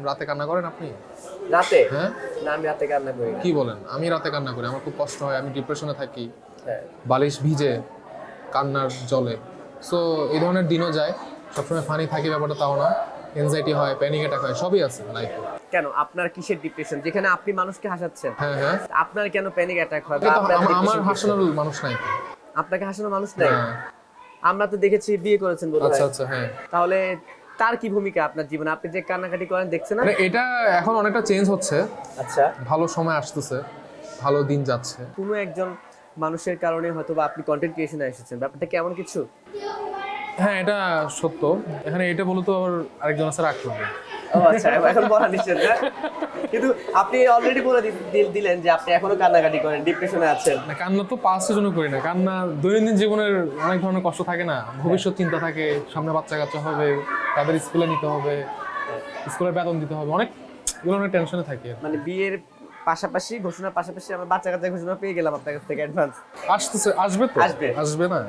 রাতে কান্না করেন আপনি? রাতে? হ্যাঁ। না, আমি রাতে কান্না করি না। কি বলেন? আমি রাতে কান্না করি, আমার খুব কষ্ট হয়, আমি ডিপ্রেশনে থাকি, হ্যাঁ। বালিশ ভিজে কান্নার জলে। সো এই ধরনের দিনও যায়, সবসময় ফানি থাকি ব্যাপারটা তাও না, এনজাইটি হয়, প্যানিক অ্যাটাক হয়, সবই আছে লাইফে। কেন আপনার কিসের ডিপ্রেশন, যেখানে আপনি মানুষকে হাসাচ্ছেন? হ্যাঁ হ্যাঁ, আপনার কেন প্যানিক অ্যাটাক হয় বা কিন্তু আপনার আমার depression কিসের? হাসানোর মানুষ নাই তো। আপনাকে হাসানোর মানুষ নাই? হ্যাঁ। আমরা তো দেখেছি বিয়ে করেছেন বোধহয়। আচ্ছা আচ্ছা, হ্যাঁ। তাহলে তার কি ভূমিকা আপনার জীবনে? আপনি যে কান্নাকাটি করেন দেখছেন না? মানে এটা এখন অনেকটা চেঞ্জ হচ্ছে, আচ্ছা, ভালো সময় আসতেছে, ভালো দিন যাচ্ছে। কোনো একজন মানুষের কারণে হয়তো বা আপনি কন্টেন্ট ক্রিয়েশনে এসেছেন, ব্যাপারটা কেমন কিছু? হ্যাঁ, এটা সত্য। এখানে এটা বলে তো আবার আরেকজন আছে রাগ করবে। ও আচ্ছা, এখন বলা নিষেধ না? কিন্তু আপনি অলরেডি বলে দিলেন যে আপনি এখনো কান্নাকাটি করেন, ডিপ্রেশনে আছেন। না, কান্না তো পাস্টের জন্য করি না, কান্না দৈনন্দিন জীবনের অনেক ধরনের কষ্ট থাকে না, ভবিষ্যৎ চিন্তা থাকে, সামনে বাচ্চা কাচ্চা হবে, তাদের স্কুলে নিতে হবে, স্কুলের বেতন দিতে হবে, অনেক এগুলো অনেক টেনশনে থাকি আর কি। মানে বিয়ের পাশাপাশি, ঘোষণার পাশাপাশি আমার বাচ্চা কাচ্চা ঘোষণা পেয়ে গেলাম আপনার কাছ থেকে অ্যাডভান্স। আসতেছে, আসবে তো, আসবে। আসবে না।